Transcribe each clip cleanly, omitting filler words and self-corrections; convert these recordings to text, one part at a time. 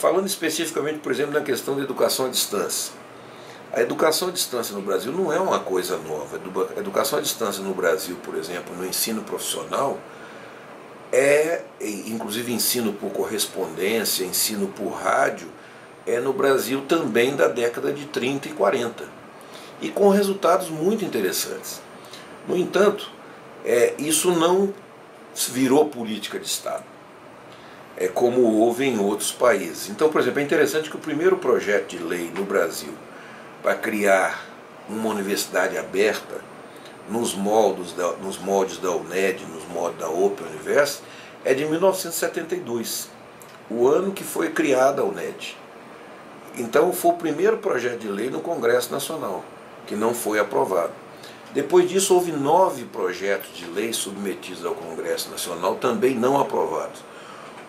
Falando especificamente, por exemplo, na questão da educação à distância. A educação à distância no Brasil não é uma coisa nova. A educação à distância no Brasil, por exemplo, no ensino profissional, inclusive ensino por correspondência, ensino por rádio, no Brasil também da década de 30 e 40. E com resultados muito interessantes. No entanto, isso não virou política de Estado, como houve em outros países. Então, por exemplo, é interessante que o primeiro projeto de lei no Brasil para criar uma universidade aberta nos moldes da UNED, nos moldes da Open University, é de 1972, o ano que foi criada a UNED. Então foi o primeiro projeto de lei no Congresso Nacional, que não foi aprovado. Depois disso houve 9 projetos de lei submetidos ao Congresso Nacional, também não aprovados.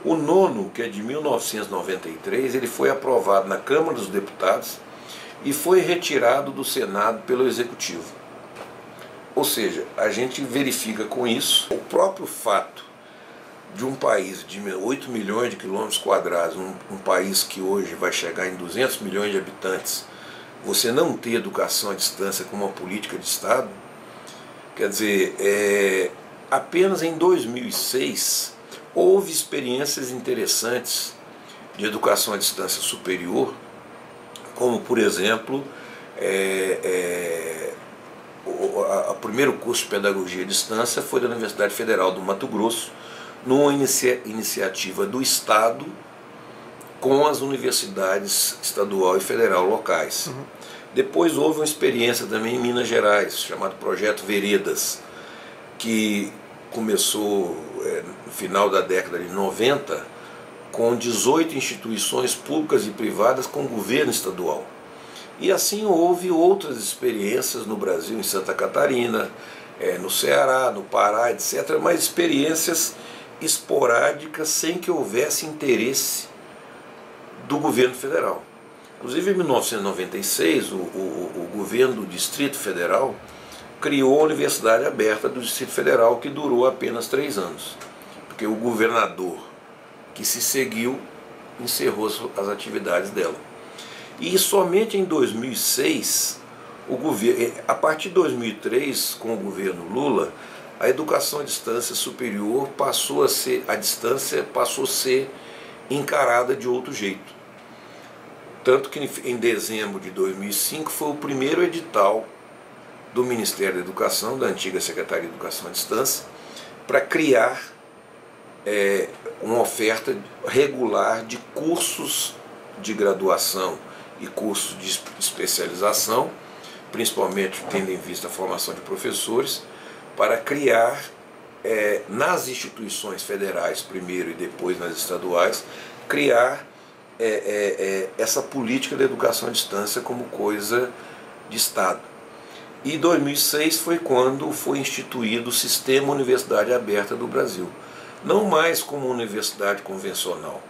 O nono, que é de 1993, ele foi aprovado na Câmara dos Deputados e foi retirado do Senado pelo Executivo. Ou seja, a gente verifica com isso o próprio fato de um país de 8 milhões de quilômetros quadrados, um país que hoje vai chegar em 200 milhões de habitantes, você não ter educação à distância como uma política de Estado. Quer dizer, apenas em 2006 houve experiências interessantes de educação à distância superior, como, por exemplo, o primeiro curso de pedagogia à distância foi da Universidade Federal do Mato Grosso, numa iniciativa do Estado com as universidades estadual e federal locais. Depois houve uma experiência também em Minas Gerais, chamado Projeto Veredas, que começou no final da década de 90, com 18 instituições públicas e privadas com governo estadual. E assim houve outras experiências no Brasil, em Santa Catarina, no Ceará, no Pará, etc., mas experiências esporádicas sem que houvesse interesse do governo federal. Inclusive em 1996, o governo do Distrito Federal criou a Universidade Aberta do Distrito Federal, que durou apenas 3 anos, porque o governador que se seguiu encerrou as atividades dela. E somente em 2006, a partir de 2003, com o governo Lula, a educação à distância superior passou a ser encarada de outro jeito. Tanto que em dezembro de 2005 foi o primeiro edital do Ministério da Educação, da antiga Secretaria de Educação à Distância, para criar uma oferta regular de cursos de graduação e cursos de especialização, principalmente tendo em vista a formação de professores, para criar nas instituições federais primeiro e depois nas estaduais, criar essa política da educação à distância como coisa de Estado. E 2006 foi quando foi instituído o Sistema Universidade Aberta do Brasil. Não mais como uma universidade convencional,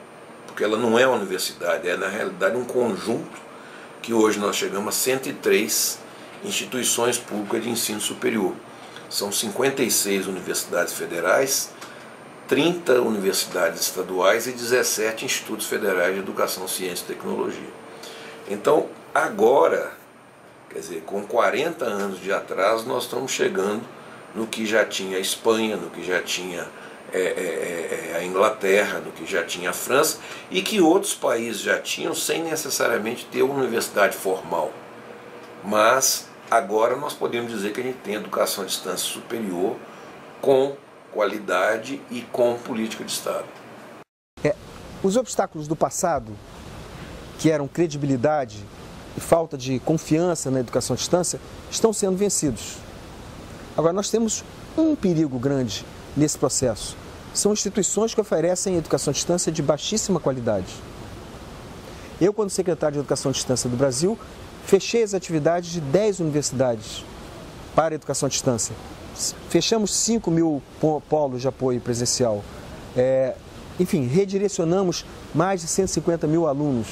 porque ela não é uma universidade, é na realidade um conjunto que hoje nós chegamos a 103 instituições públicas de ensino superior. São 56 universidades federais, 30 universidades estaduais e 17 institutos federais de educação, ciência e tecnologia. Então, agora, quer dizer, com 40 anos de atraso, nós estamos chegando no que já tinha a Espanha, no que já tinha a Inglaterra, no que já tinha a França, e que outros países já tinham sem necessariamente ter uma universidade formal. Mas agora nós podemos dizer que a gente tem educação à distância superior com qualidade e com política de Estado. Os obstáculos do passado, que eram credibilidade e falta de confiança na educação à distância, estão sendo vencidos. Agora, nós temos um perigo grande nesse processo. São instituições que oferecem educação à distância de baixíssima qualidade. Eu, quando secretário de Educação à Distância do Brasil, fechei as atividades de 10 universidades para a educação à distância. Fechamos 5.000 polos de apoio presencial. Enfim, redirecionamos mais de 150 mil alunos,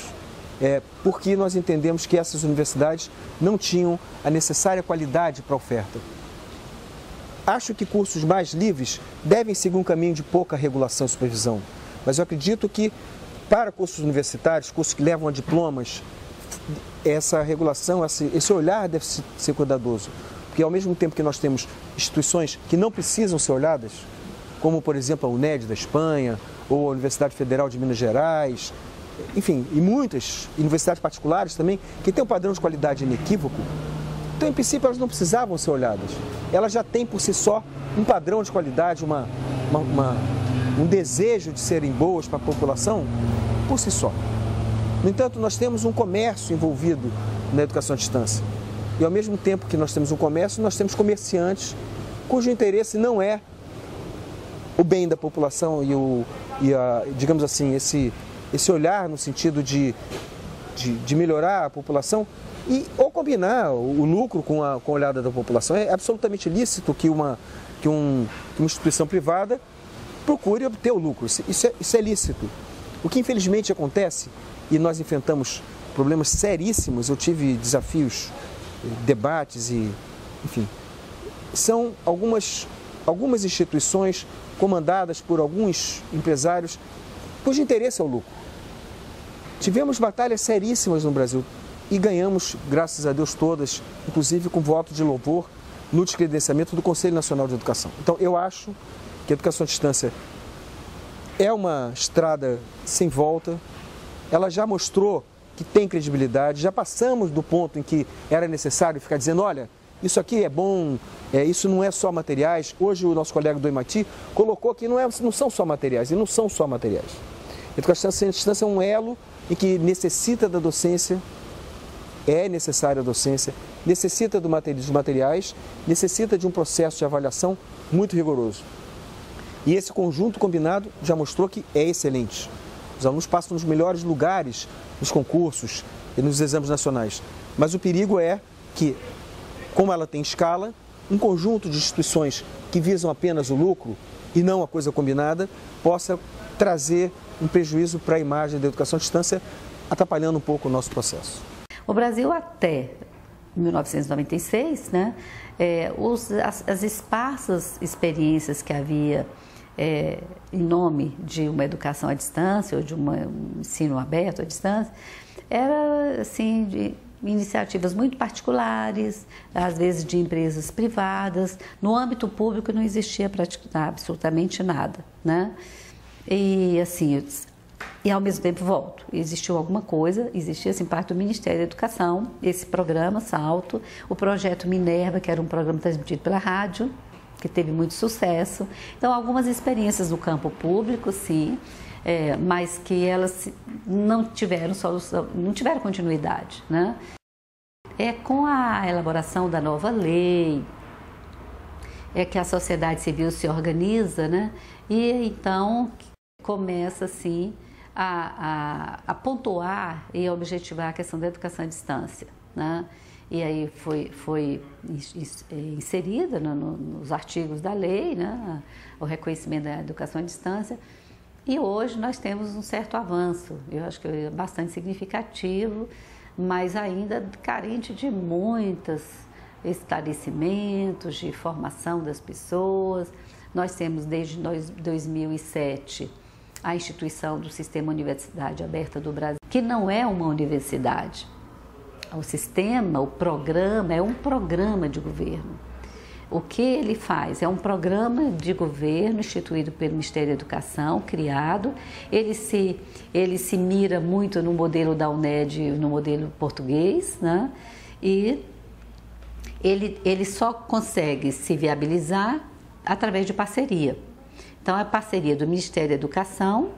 porque nós entendemos que essas universidades não tinham a necessária qualidade para a oferta. Acho que cursos mais livres devem seguir um caminho de pouca regulação e supervisão, mas eu acredito que para cursos universitários, cursos que levam a diplomas, essa regulação, esse olhar deve ser cuidadoso. Porque ao mesmo tempo que nós temos instituições que não precisam ser olhadas, como por exemplo a UNED da Espanha, ou a Universidade Federal de Minas Gerais, enfim, e muitas universidades particulares também, que têm um padrão de qualidade inequívoco, então em princípio elas não precisavam ser olhadas. Elas já têm por si só um padrão de qualidade, um desejo de serem boas para a população por si só. No entanto, nós temos um comércio envolvido na educação à distância. E ao mesmo tempo que nós temos um comércio, nós temos comerciantes cujo interesse não é o bem da população digamos assim, esse olhar no sentido de melhorar a população ou combinar o lucro com a olhada da população. É absolutamente lícito que uma instituição privada procure obter o lucro. Isso é lícito. O que infelizmente acontece, e nós enfrentamos problemas seríssimos, eu tive desafios, debates enfim, são algumas instituições comandadas por alguns empresários cujo interesse é o lucro. Tivemos batalhas seríssimas no Brasil e ganhamos, graças a Deus, todas, inclusive com voto de louvor no descredenciamento do Conselho Nacional de Educação. Então, eu acho que a educação à distância é uma estrada sem volta. Ela já mostrou que tem credibilidade, já passamos do ponto em que era necessário ficar dizendo, olha, isso aqui é bom, isso não é só materiais. Hoje o nosso colega do MIT colocou que não são só materiais, e não são só materiais. A educação à distância é um elo em que necessita da docência, é necessária a docência, necessita dos materiais, necessita de um processo de avaliação muito rigoroso. E esse conjunto combinado já mostrou que é excelente. Os alunos passam nos melhores lugares nos concursos e nos exames nacionais. Mas o perigo é que, como ela tem escala, um conjunto de instituições que visam apenas o lucro e não a coisa combinada, possa trazer um prejuízo para a imagem da educação à distância, atrapalhando um pouco o nosso processo. O Brasil, até 1996, né, as esparsas experiências que havia em nome de uma educação à distância ou de um ensino aberto à distância, era assim, de iniciativas muito particulares, às vezes de empresas privadas. No âmbito público não existia absolutamente nada, né? E assim, e ao mesmo tempo volto, existiu alguma coisa, existia assim parte do Ministério da Educação, esse programa Salto, o projeto Minerva, que era um programa transmitido pela rádio, que teve muito sucesso. Então, algumas experiências no campo público, sim, mas que elas não tiveram solução, não tiveram continuidade, né? Com a elaboração da nova lei, que a sociedade civil se organiza, né? E então começa assim a pontuar e a objetivar a questão da educação à distância, né? E aí foi inserida nos artigos da lei, né, o reconhecimento da educação à distância. E hoje nós temos um certo avanço, eu acho que é bastante significativo, mas ainda carente de muitos esclarecimentos, de formação das pessoas. Nós temos desde 2007 a instituição do Sistema Universidade Aberta do Brasil, que não é uma universidade. O sistema, o programa, é um programa de governo. O que ele faz? É um programa de governo instituído pelo Ministério da Educação, criado. Ele se mira muito no modelo da UNED, no modelo português, né? E ele só consegue se viabilizar através de parceria. Então, é a parceria do Ministério da Educação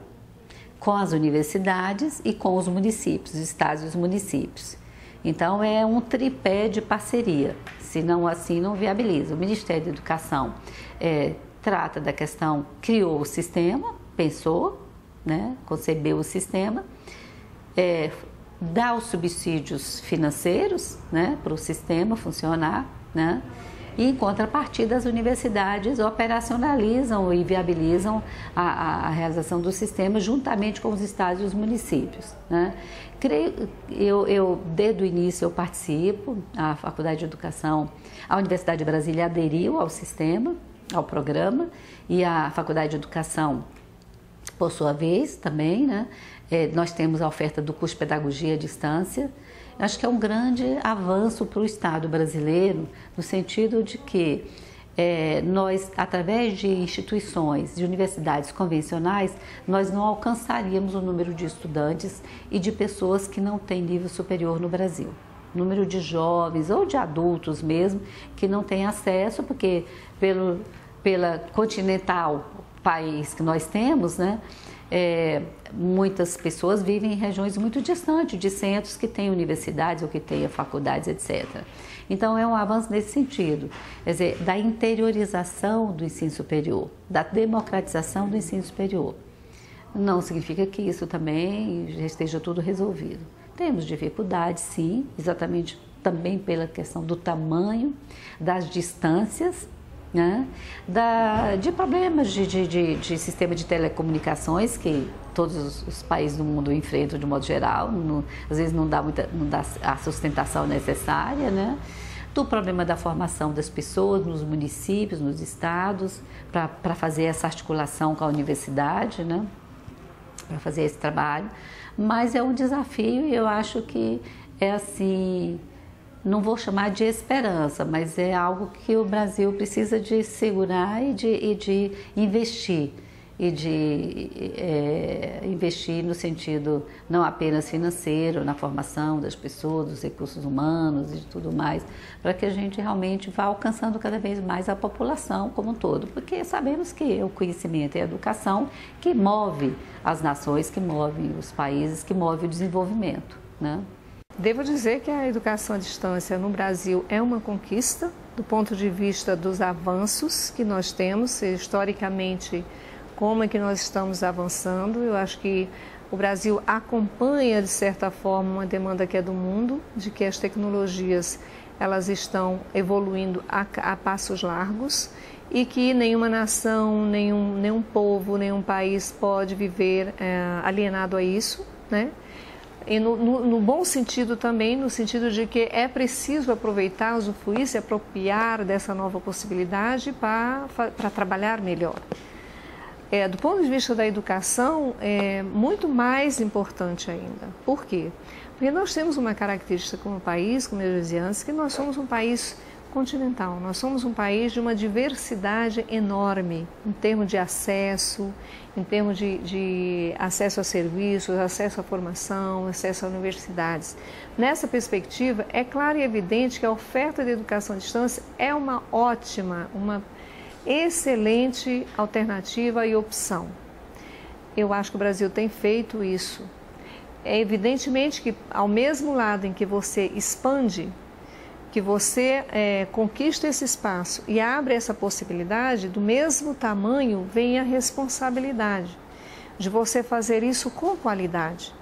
com as universidades e com os municípios, os estados e os municípios. Então, é um tripé de parceria, senão assim não viabiliza. O Ministério da Educação trata da questão, criou o sistema, pensou, né, concebeu o sistema, dá os subsídios financeiros, né, para o sistema funcionar, né, e em contrapartida as universidades operacionalizam e viabilizam a realização do sistema juntamente com os estados e os municípios, né. Eu desde o início eu participo, a Faculdade de Educação, a Universidade de Brasília aderiu ao sistema, ao programa, e a Faculdade de Educação Por sua vez, também, né, nós temos a oferta do curso de pedagogia à distância. Acho que é um grande avanço para o Estado brasileiro, no sentido de que nós, através de instituições, de universidades convencionais, nós não alcançaríamos o número de estudantes e de pessoas que não têm nível superior no Brasil. O número de jovens ou de adultos mesmo que não têm acesso, porque pela continental país que nós temos, né, muitas pessoas vivem em regiões muito distantes de centros que têm universidades ou que têm faculdades, etc. Então, é um avanço nesse sentido, quer dizer, da interiorização do ensino superior, da democratização do ensino superior. Não significa que isso também já esteja tudo resolvido. Temos dificuldades, sim, exatamente também pela questão do tamanho, das distâncias, né? De problemas de sistema de telecomunicações que todos os países do mundo enfrentam de modo geral, às vezes não dá a sustentação necessária, né? Do problema da formação das pessoas nos municípios, nos estados, para fazer essa articulação com a universidade, né? Para fazer esse trabalho, mas é um desafio e eu acho que é assim, não vou chamar de esperança, mas é algo que o Brasil precisa de segurar e de investir. E de investir no sentido não apenas financeiro, na formação das pessoas, dos recursos humanos e de tudo mais, para que a gente realmente vá alcançando cada vez mais a população como um todo, porque sabemos que o conhecimento e a educação que move as nações, que move os países, que move o desenvolvimento, né? Devo dizer que a educação à distância no Brasil é uma conquista, do ponto de vista dos avanços que nós temos, historicamente, como é que nós estamos avançando. Eu acho que o Brasil acompanha, de certa forma, uma demanda que é do mundo, de que as tecnologias elas estão evoluindo a passos largos e que nenhuma nação, nenhum povo, nenhum país pode viver alienado a isso, né? E no bom sentido também, no sentido de que é preciso aproveitar, usufruir, se apropriar dessa nova possibilidade para trabalhar melhor. Do ponto de vista da educação, é muito mais importante ainda. Por quê? Porque nós temos uma característica como país, como eu dizia antes, que nós somos um país continental. Nós somos um país de uma diversidade enorme em termos de acesso, em termos de acesso a serviços, acesso à formação, acesso a universidades. Nessa perspectiva, é claro e evidente que a oferta de educação à distância é uma ótima, uma excelente alternativa e opção. Eu acho que o Brasil tem feito isso. É evidentemente que, ao mesmo lado em que você expande, que você conquista esse espaço e abre essa possibilidade, do mesmo tamanho vem a responsabilidade de você fazer isso com qualidade.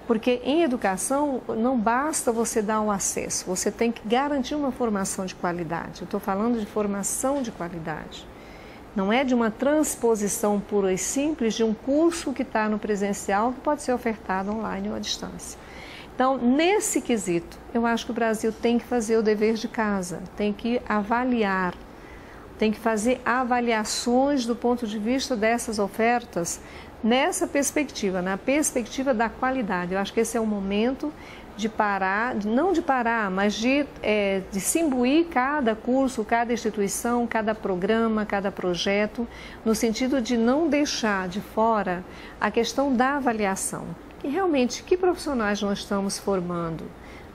Porque em educação não basta você dar o acesso, você tem que garantir uma formação de qualidade. Eu estou falando de formação de qualidade. Não é de uma transposição pura e simples de um curso que está no presencial que pode ser ofertado online ou à distância. Então, nesse quesito, eu acho que o Brasil tem que fazer o dever de casa, tem que avaliar, tem que fazer avaliações do ponto de vista dessas ofertas nessa perspectiva, na perspectiva da qualidade. Eu acho que esse é o momento de parar, não de parar, mas de se imbuir cada curso, cada instituição, cada programa, cada projeto, no sentido de não deixar de fora a questão da avaliação. E realmente, que profissionais nós estamos formando?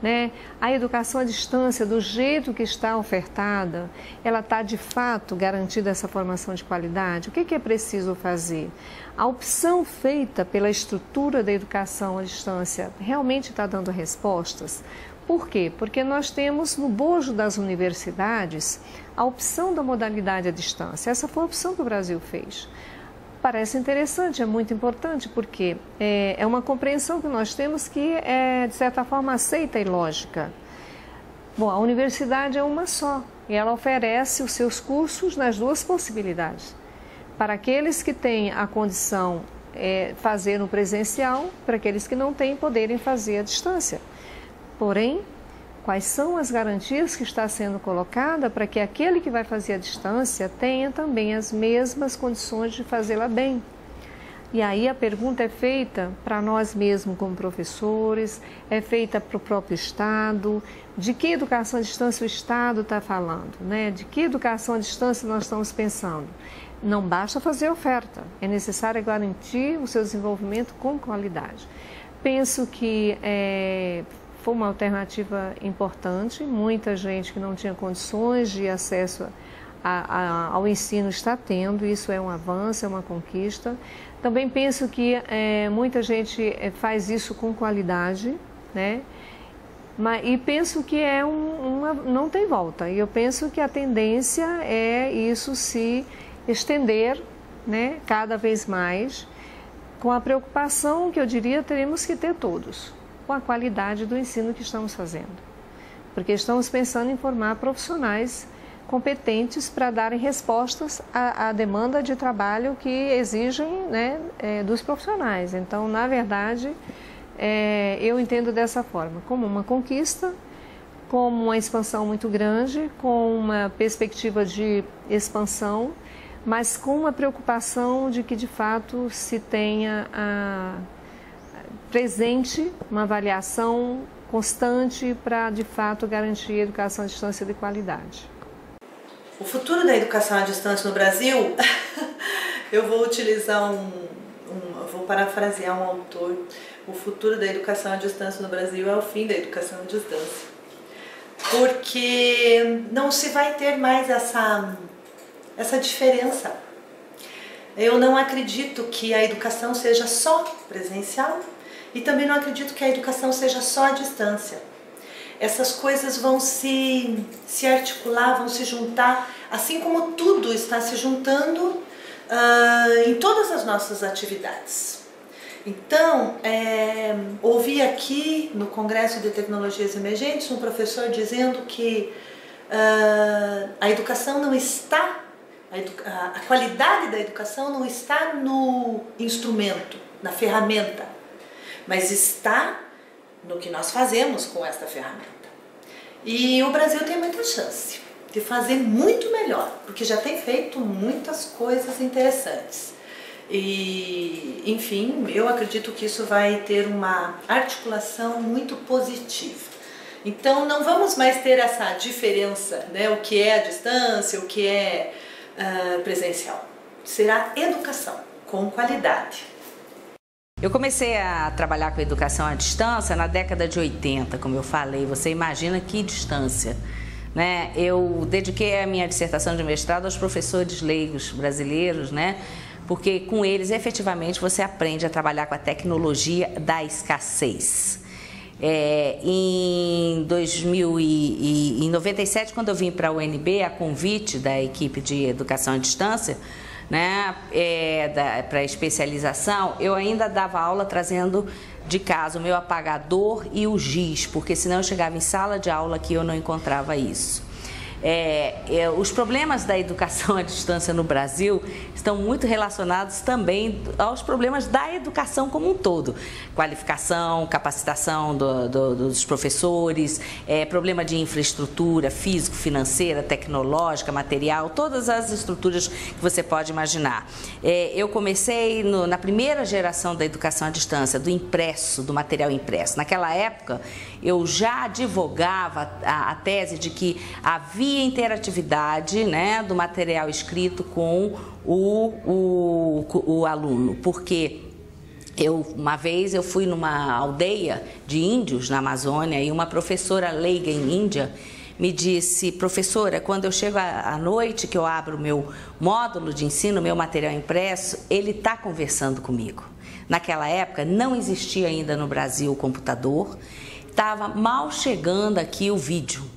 Né? A educação à distância, do jeito que está ofertada, ela está de fato garantida essa formação de qualidade? O que é preciso fazer? A opção feita pela estrutura da educação à distância realmente está dando respostas? Por quê? Porque nós temos no bojo das universidades a opção da modalidade à distância. Essa foi a opção que o Brasil fez. Parece interessante, é muito importante, porque é uma compreensão que nós temos que é, de certa forma, aceita e lógica. Bom, a universidade é uma só e ela oferece os seus cursos nas duas possibilidades. Para aqueles que têm a condição fazer no presencial, para aqueles que não têm, poderem fazer à distância. Porém, quais são as garantias que está sendo colocada para que aquele que vai fazer à distância tenha também as mesmas condições de fazê-la bem? E aí a pergunta é feita para nós mesmos como professores, é feita para o próprio Estado, de que educação à distância o Estado está falando, né? De que educação à distância nós estamos pensando. Não basta fazer oferta, é necessário garantir o seu desenvolvimento com qualidade. Penso que foi uma alternativa importante, muita gente que não tinha condições de acesso ao ensino está tendo, isso é um avanço, é uma conquista. Também penso que muita gente faz isso com qualidade, né? E penso que não tem volta. E eu penso que a tendência é isso se estender, né, cada vez mais, com a preocupação que eu diria teremos que ter todos, com a qualidade do ensino que estamos fazendo. Porque estamos pensando em formar profissionais competentes para darem respostas à demanda de trabalho que exigem, né, dos profissionais. Então, na verdade, eu entendo dessa forma, como uma conquista, como uma expansão muito grande, com uma perspectiva de expansão, mas com uma preocupação de que, de fato, se tenha presente uma avaliação constante para, de fato, garantir a educação à distância de qualidade. O futuro da educação à distância no Brasil, eu vou utilizar vou parafrasear um autor, o futuro da educação à distância no Brasil é o fim da educação à distância. Porque não se vai ter mais essa diferença. Eu não acredito que a educação seja só presencial e também não acredito que a educação seja só à distância. Essas coisas vão se articular, vão se juntar, assim como tudo está se juntando em todas as nossas atividades. Então, ouvi aqui no Congresso de Tecnologias Emergentes um professor dizendo que a educação não está, a qualidade da educação não está no instrumento, na ferramenta, mas está no que nós fazemos com esta ferramenta. E o Brasil tem muita chance de fazer muito melhor, porque já tem feito muitas coisas interessantes. E, enfim, eu acredito que isso vai ter uma articulação muito positiva. Então, não vamos mais ter essa diferença, né? O que é a distância, o que é presencial. Será educação com qualidade. Eu comecei a trabalhar com educação à distância na década de 80, como eu falei. Você imagina que distância, né? Eu dediquei a minha dissertação de mestrado aos professores leigos brasileiros, né? Porque com eles, efetivamente, você aprende a trabalhar com a tecnologia da escassez. Em 97, quando eu vim para a UNB, a convite da equipe de educação à distância, né, para especialização, eu ainda dava aula trazendo de casa o meu apagador e o giz, porque senão eu chegava em sala de aula que eu não encontrava isso. Os problemas da educação à distância no Brasil estão muito relacionados também aos problemas da educação como um todo. Qualificação, capacitação dos professores, problema de infraestrutura físico, financeira, tecnológica, material, todas as estruturas que você pode imaginar. Eu comecei na primeira geração da educação à distância, do impresso, do material impresso. Naquela época, eu já advogava a tese de que havia interatividade, né, do material escrito com o aluno, porque uma vez eu fui numa aldeia de índios na Amazônia e uma professora leiga em Índia me disse: professora, quando eu chego à noite, que eu abro o meu módulo de ensino, meu material impresso, ele está conversando comigo. Naquela época não existia ainda no Brasil o computador, estava mal chegando aqui o vídeo.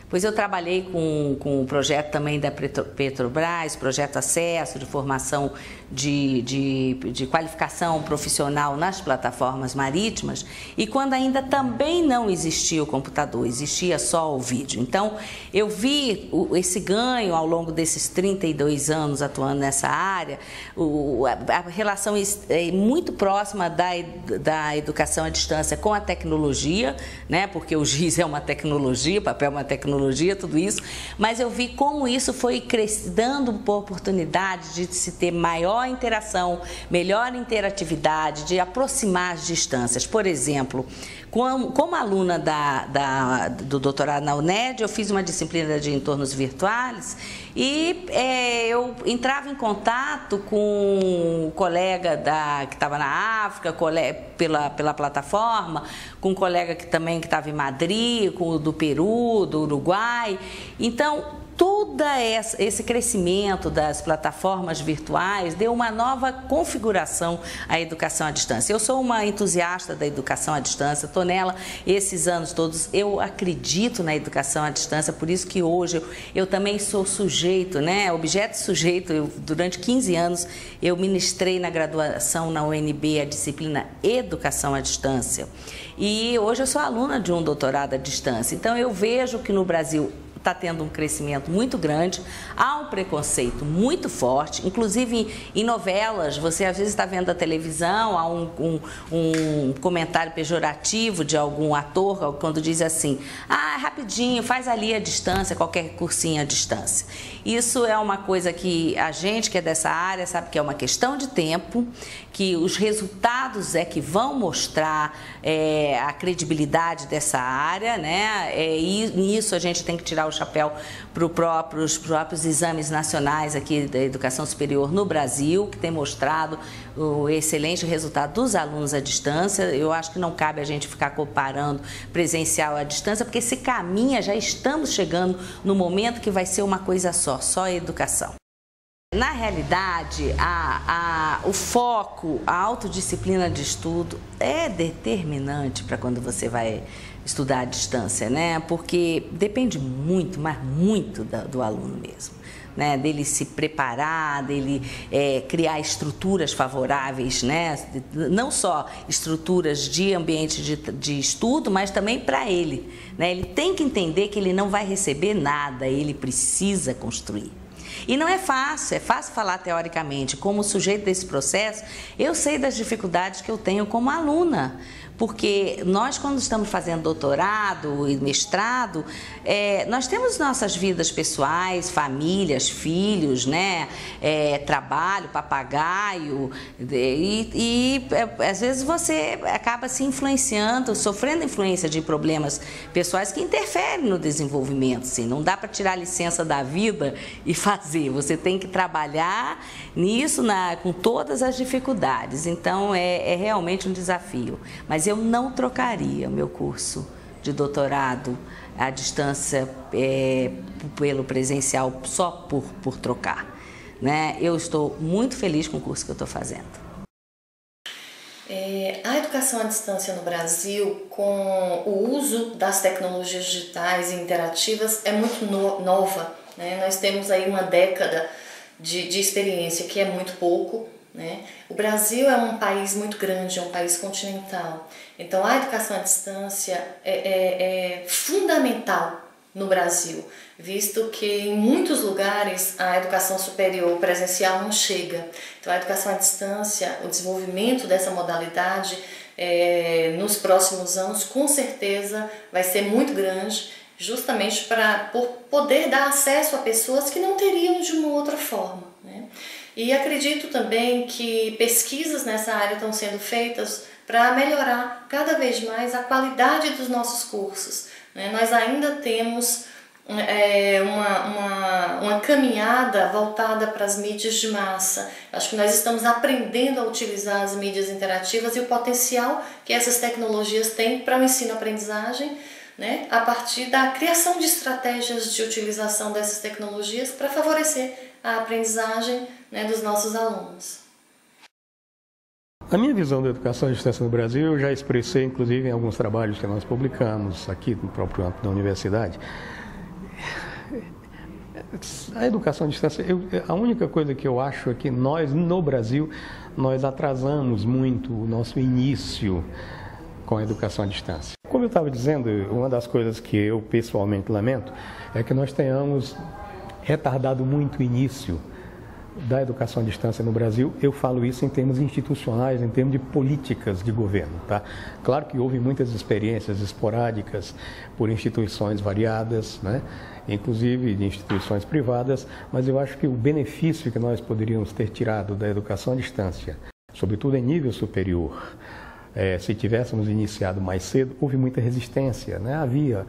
Pois eu trabalhei com um projeto também da Petrobras, projeto Acesso, de formação de qualificação profissional nas plataformas marítimas, e quando ainda também não existia o computador, existia só o vídeo. Então, eu vi esse ganho ao longo desses 32 anos atuando nessa área, a relação é muito próxima da educação à distância com a tecnologia, né? Porque o giz é uma tecnologia, o papel é uma tecnologia, tecnologia, tudo isso, mas eu vi como isso foi dando oportunidade de se ter maior interação, melhor interatividade, de aproximar as distâncias. Por exemplo, como aluna do doutorado na UNED, eu fiz uma disciplina de entornos virtuais e eu entrava em contato com um colega que estava na África, pela plataforma, com um colega que estava em Madrid, do Peru, do Uruguai. Então, todo esse crescimento das plataformas virtuais deu uma nova configuração à educação à distância. Eu sou uma entusiasta da educação à distância, estou nela esses anos todos, eu acredito na educação à distância, por isso que hoje eu também sou sujeito, né, objeto sujeito. Durante 15 anos eu ministrei na graduação na UNB a disciplina Educação à Distância e hoje eu sou aluna de um doutorado à distância. Então eu vejo que no Brasil está tendo um crescimento muito grande, há um preconceito muito forte, inclusive em novelas, você às vezes está vendo a televisão, há um comentário pejorativo de algum ator, quando diz assim, rapidinho, faz ali a distância, qualquer cursinho à distância. Isso é uma coisa que a gente que é dessa área sabe que é uma questão de tempo, que os resultados é que vão mostrar a credibilidade dessa área, né? E nisso a gente tem que tirar o chapéu para os próprios exames nacionais aqui da educação superior no Brasil, que tem mostrado o excelente resultado dos alunos à distância. Eu acho que não cabe a gente ficar comparando presencial à distância, porque se caminha, já estamos chegando no momento que vai ser uma coisa só a educação. Na realidade, o foco, a autodisciplina de estudo é determinante para quando você vai estudar à distância, né? Porque depende muito, mas muito do aluno mesmo, né? Dele se preparar, dele criar estruturas favoráveis, né? Não só estruturas de ambiente de estudo, mas também para ele, né? Ele tem que entender que ele não vai receber nada, ele precisa construir. E não é fácil falar teoricamente. Como sujeito desse processo, eu sei das dificuldades que eu tenho como aluna. Porque nós, quando estamos fazendo doutorado e mestrado, nós temos nossas vidas pessoais, famílias, filhos, né? Trabalho, papagaio, e às vezes você acaba se influenciando, sofrendo influência de problemas pessoais que interferem no desenvolvimento. Assim. Não dá para tirar a licença da vida e fazer, você tem que trabalhar nisso com todas as dificuldades. Então, é realmente um desafio. Mas eu não trocaria o meu curso de doutorado à distância pelo presencial só por trocar, né? Eu estou muito feliz com o curso que eu estou fazendo. A educação à distância no Brasil, com o uso das tecnologias digitais e interativas, é muito nova, né? Nós temos aí uma década de experiência, que é muito pouco. Né? O Brasil é um país muito grande, é um país continental. Então a educação à distância é fundamental no Brasil, visto que em muitos lugares a educação superior presencial não chega. Então a educação à distância, o desenvolvimento dessa modalidade nos próximos anos com certeza vai ser muito grande, justamente por poder dar acesso a pessoas que não teriam de uma outra forma, né? E acredito também que pesquisas nessa área estão sendo feitas para melhorar cada vez mais a qualidade dos nossos cursos, né? Nós ainda temos uma caminhada voltada para as mídias de massa. Acho que nós estamos aprendendo a utilizar as mídias interativas e o potencial que essas tecnologias têm para o ensino-aprendizagem, né? A partir da criação de estratégias de utilização dessas tecnologias para favorecer a aprendizagem, né, dos nossos alunos. A minha visão da educação à distância no Brasil, eu já expressei, inclusive, em alguns trabalhos que nós publicamos aqui no próprio âmbito da universidade. A educação à distância, a única coisa que eu acho é que nós, no Brasil, nós atrasamos muito o nosso início com a educação à distância. Como eu estava dizendo, uma das coisas que eu pessoalmente lamento é que nós tenhamos retardado muito o início da educação à distância no Brasil, eu falo isso em termos institucionais, em termos de políticas de governo, tá? Claro que houve muitas experiências esporádicas por instituições variadas, né? Inclusive de instituições privadas, mas eu acho que o benefício que nós poderíamos ter tirado da educação à distância, sobretudo em nível superior, se tivéssemos iniciado mais cedo, houve muita resistência, né? Havia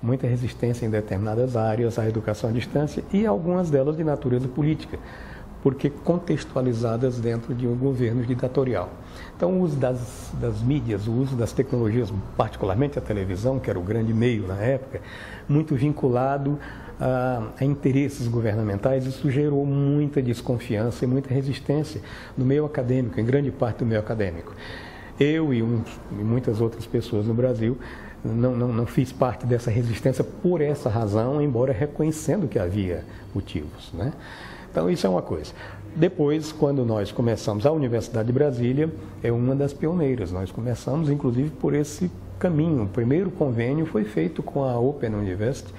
muita resistência em determinadas áreas à educação à distância e algumas delas de natureza política, porque contextualizadas dentro de um governo ditatorial. Então, o uso das mídias, o uso das tecnologias, particularmente a televisão, que era o grande meio na época, muito vinculado a interesses governamentais, isso gerou muita desconfiança e muita resistência no meio acadêmico, em grande parte do meio acadêmico. Eu e muitas outras pessoas no Brasil não fiz parte dessa resistência por essa razão, embora reconhecendo que havia motivos, né? Então, isso é uma coisa. Depois, quando nós começamos, a Universidade de Brasília é uma das pioneiras. Nós começamos, inclusive, por esse caminho. O primeiro convênio foi feito com a Open University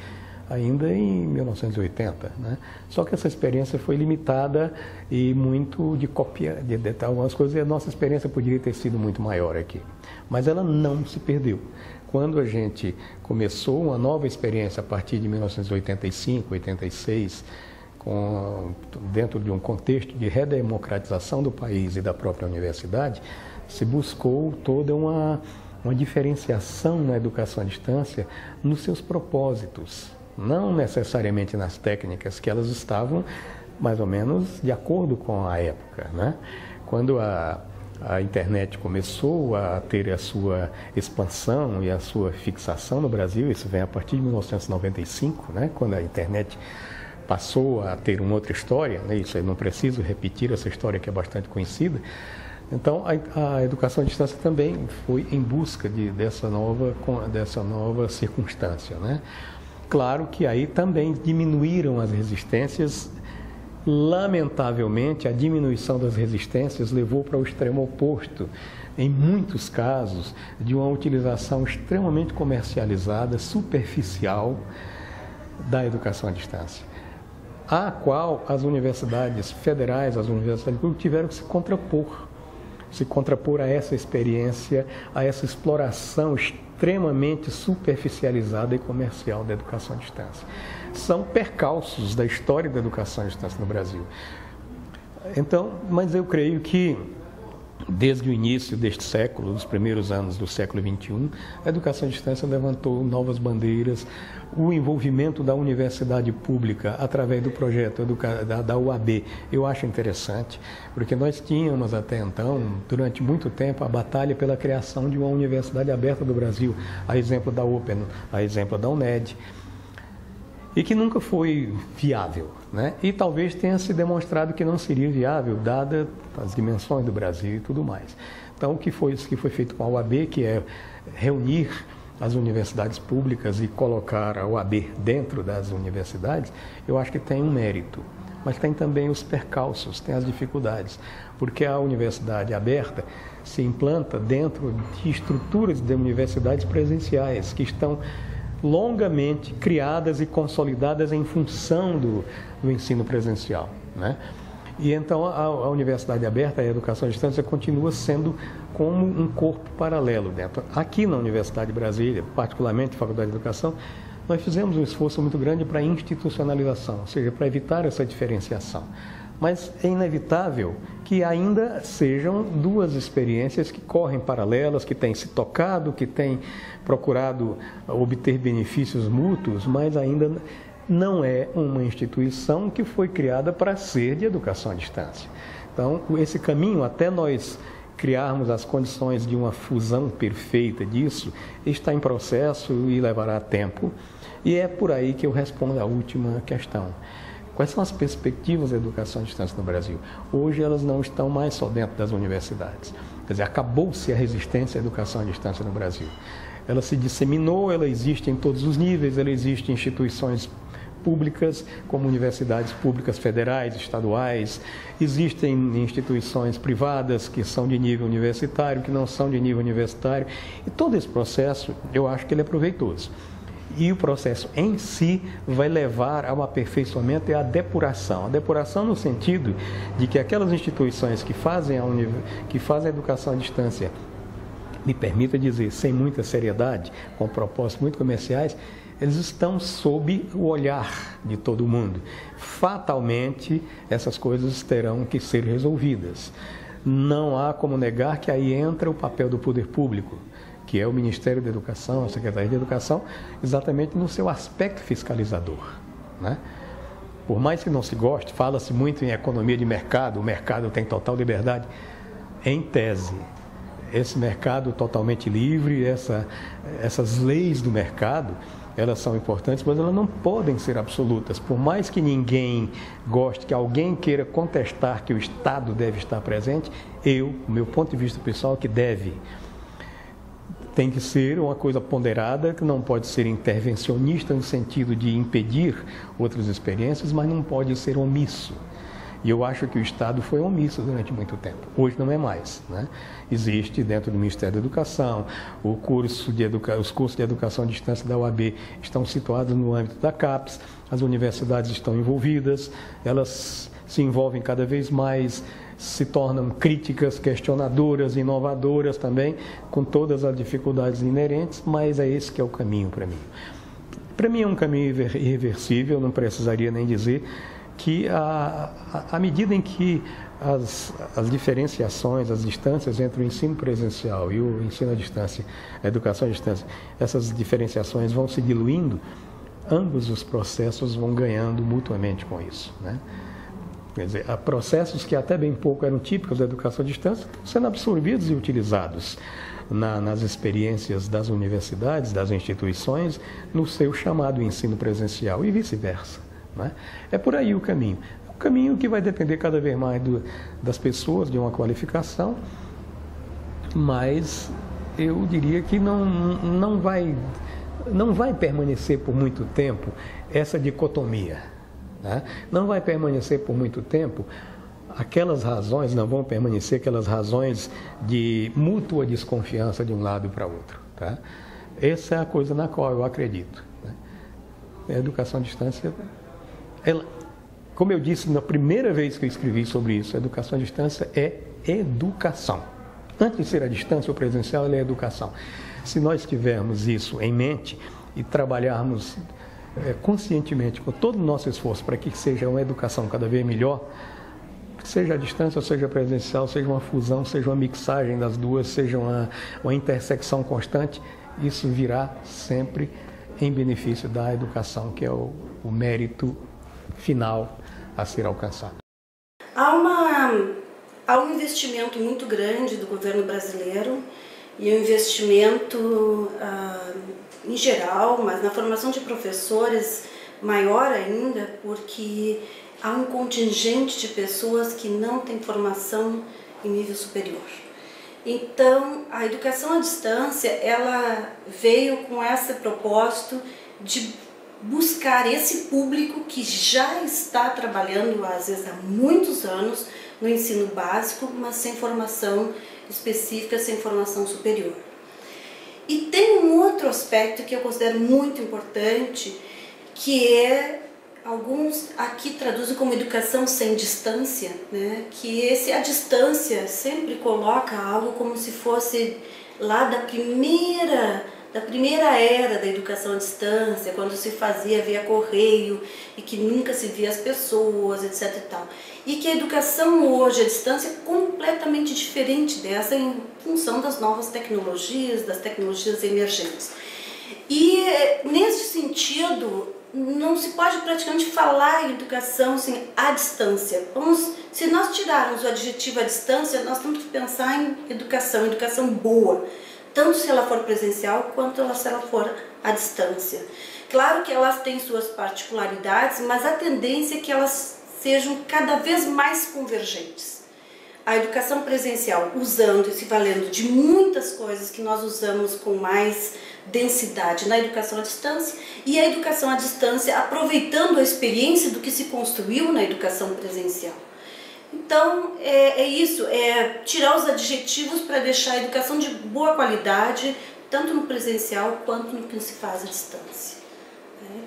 ainda em 1980, né? Só que essa experiência foi limitada e muito de cópia de algumas coisas, e a nossa experiência poderia ter sido muito maior aqui. Mas ela não se perdeu. Quando a gente começou uma nova experiência a partir de 1985, 86, dentro de um contexto de redemocratização do país e da própria universidade, se buscou toda uma diferenciação na educação à distância nos seus propósitos, não necessariamente nas técnicas, que elas estavam mais ou menos de acordo com a época, né? Quando a internet começou a ter a sua expansão e a sua fixação no Brasil, isso vem a partir de 1995, né? Quando a internet passou a ter uma outra história, né? Isso eu não preciso repetir essa história que é bastante conhecida. Então, a educação à distância também foi em busca dessa nova circunstância, né? Claro que aí também diminuíram as resistências. Lamentavelmente, a diminuição das resistências levou para o extremo oposto, em muitos casos, de uma utilização extremamente comercializada, superficial, da educação à distância, à qual as universidades federais, as universidades públicas tiveram que se contrapor a essa experiência, a essa exploração extremamente superficializada e comercial da educação à distância. São percalços da história da educação à distância no Brasil. Então, mas eu creio que desde o início deste século, dos primeiros anos do século XXI, a educação à distância levantou novas bandeiras. O envolvimento da universidade pública através do projeto da UAB, eu acho interessante, porque nós tínhamos até então, durante muito tempo, a batalha pela criação de uma universidade aberta do Brasil, a exemplo da Open, a exemplo da UNED, e que nunca foi viável, né? E talvez tenha se demonstrado que não seria viável, dada as dimensões do Brasil e tudo mais. Então, o que foi feito com a UAB, que é reunir as universidades públicas e colocar a UAB dentro das universidades, eu acho que tem um mérito. Mas tem também os percalços, tem as dificuldades, porque a universidade aberta se implanta dentro de estruturas de universidades presenciais, que estão longamente criadas e consolidadas em função do ensino presencial, né? E então a universidade aberta, a educação à distância, continua sendo como um corpo paralelo dentro. Aqui na Universidade de Brasília, particularmente a Faculdade de Educação, nós fizemos um esforço muito grande para a institucionalização, ou seja, para evitar essa diferenciação. Mas é inevitável que ainda sejam duas experiências que correm paralelas, que têm se tocado, que têm procurado obter benefícios mútuos, mas ainda não é uma instituição que foi criada para ser de educação à distância. Então, esse caminho, até nós criarmos as condições de uma fusão perfeita disso, está em processo e levará tempo. E é por aí que eu respondo a última questão. Quais são as perspectivas da educação à distância no Brasil? Hoje elas não estão mais só dentro das universidades. Quer dizer, acabou-se a resistência à educação à distância no Brasil. Ela se disseminou, ela existe em todos os níveis, ela existe em instituições públicas, como universidades públicas federais, estaduais, existem instituições privadas que são de nível universitário, que não são de nível universitário, e todo esse processo, eu acho que ele é proveitoso. E o processo em si vai levar ao aperfeiçoamento e à depuração. A depuração no sentido de que aquelas instituições que fazem a educação à distância, me permita dizer, sem muita seriedade, com propósitos muito comerciais, eles estão sob o olhar de todo mundo. Fatalmente, essas coisas terão que ser resolvidas. Não há como negar que aí entra o papel do poder público, que é o Ministério da Educação, a Secretaria de Educação, exatamente no seu aspecto fiscalizador, né? Por mais que não se goste, fala-se muito em economia de mercado, o mercado tem total liberdade. Em tese, esse mercado totalmente livre, essas leis do mercado, elas são importantes, mas elas não podem ser absolutas. Por mais que ninguém goste, que alguém queira contestar que o Estado deve estar presente, o meu ponto de vista pessoal, que deve. Tem que ser uma coisa ponderada, que não pode ser intervencionista no sentido de impedir outras experiências, mas não pode ser omisso. E eu acho que o Estado foi omisso durante muito tempo. Hoje não é mais, né? Existe dentro do Ministério da Educação, os cursos de educação à distância da UAB estão situados no âmbito da CAPES, as universidades estão envolvidas, elas se envolvem cada vez mais, se tornam críticas, questionadoras, inovadoras também, com todas as dificuldades inerentes, mas é esse que é o caminho para mim. Para mim é um caminho irreversível, não precisaria nem dizer que à medida em que as diferenciações, as distâncias entre o ensino presencial e o ensino à distância, a educação à distância, essas diferenciações vão se diluindo, ambos os processos vão ganhando mutuamente com isso, né? Quer dizer, há processos que até bem pouco eram típicos da educação à distância estão sendo absorvidos e utilizados nas experiências das universidades, das instituições, no seu chamado ensino presencial e vice-versa, né? É por aí o caminho. O caminho que vai depender cada vez mais das pessoas, de uma qualificação, mas eu diria que não vai permanecer por muito tempo essa dicotomia, né? Não vai permanecer por muito tempo aquelas razões, não vão permanecer aquelas razões de mútua desconfiança de um lado para o outro, tá? Essa é a coisa na qual eu acredito, né? A educação à distância, como eu disse na primeira vez que eu escrevi sobre isso, a educação à distância é educação. Antes de ser a distância ou presencial, ela é educação. Se nós tivermos isso em mente e trabalharmos conscientemente, com todo o nosso esforço, para que seja uma educação cada vez melhor, seja a distância ou seja presencial, seja uma fusão, seja uma mixagem das duas, seja uma intersecção constante, isso virá sempre em benefício da educação, que é o mérito final a ser alcançado. Há um investimento muito grande do governo brasileiro e um investimento em geral, mas na formação de professores maior ainda, porque há um contingente de pessoas que não têm formação em nível superior. Então, a educação à distância, ela veio com esse propósito de buscar esse público que já está trabalhando, às vezes há muitos anos, no ensino básico, mas sem formação específica, sem formação superior. E tem um outro aspecto que eu considero muito importante, que é, alguns aqui traduzem como educação sem distância, né? Que a distância sempre coloca algo como se fosse lá da primeira era da educação à distância, quando se fazia via correio e que nunca se via as pessoas, etc. e tal. E que a educação hoje à distância é completamente diferente dessa em função das novas tecnologias, das tecnologias emergentes. E nesse sentido, não se pode praticamente falar em educação assim, à distância. Se nós tirarmos o adjetivo à distância, nós temos que pensar em educação boa, tanto se ela for presencial quanto se ela for à distância. Claro que elas têm suas particularidades, mas a tendência é que elas sejam cada vez mais convergentes. A educação presencial usando e se valendo de muitas coisas que nós usamos com mais densidade na educação à distância, e a educação à distância aproveitando a experiência do que se construiu na educação presencial. Então, é isso, é tirar os adjetivos para deixar a educação de boa qualidade, tanto no presencial quanto no que se faz à distância.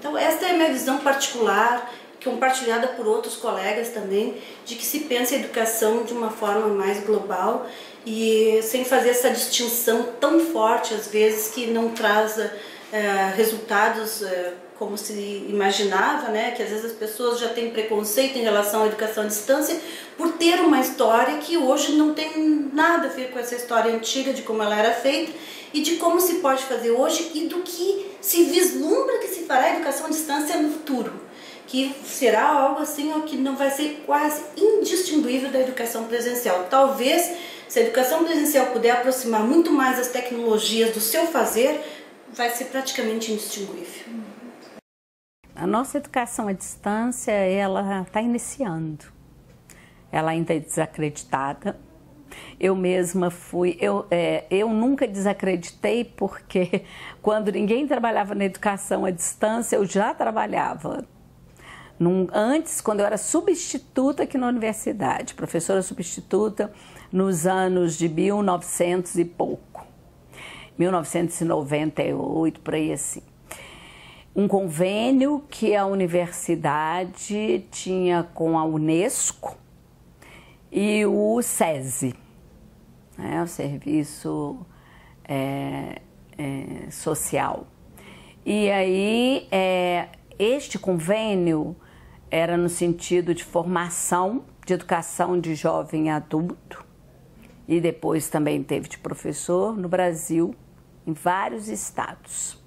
Então esta é a minha visão particular, compartilhada por outros colegas também, de que se pensa a educação de uma forma mais global e sem fazer essa distinção tão forte às vezes que não traz resultados como se imaginava, né? Que às vezes as pessoas já têm preconceito em relação à educação à distância por ter uma história que hoje não tem nada a ver com essa história antiga de como ela era feita e de como se pode fazer hoje e do que se vislumbra que se fará a educação à distância no futuro, que será algo assim que não vai ser quase indistinguível da educação presencial. Talvez, se a educação presencial puder aproximar muito mais as tecnologias do seu fazer, vai ser praticamente indistinguível. A nossa educação à distância, ela está iniciando. Ela ainda é desacreditada. Eu mesma fui, eu nunca desacreditei porque quando ninguém trabalhava na educação à distância, eu já trabalhava. Antes, quando eu era substituta aqui na universidade, professora substituta nos anos de 1900 e pouco, 1998, por aí assim. Um convênio que a universidade tinha com a Unesco e o SESI, né, o Serviço Social. E aí, este convênio era no sentido de formação, de educação de jovem adulto, e depois também teve de professor no Brasil, em vários estados.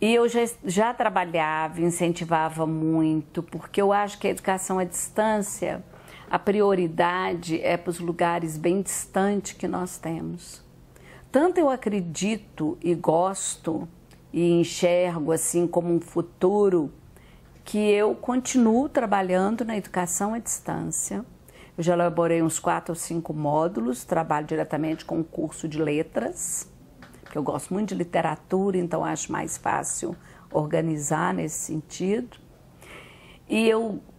E eu já trabalhava, incentivava muito, porque eu acho que a educação à distância, a prioridade é para os lugares bem distantes que nós temos. Tanto eu acredito e gosto e enxergo assim como um futuro que eu continuo trabalhando na educação à distância. Eu já elaborei uns 4 ou 5 módulos, trabalho diretamente com o curso de letras, porque eu gosto muito de literatura, então acho mais fácil organizar nesse sentido. E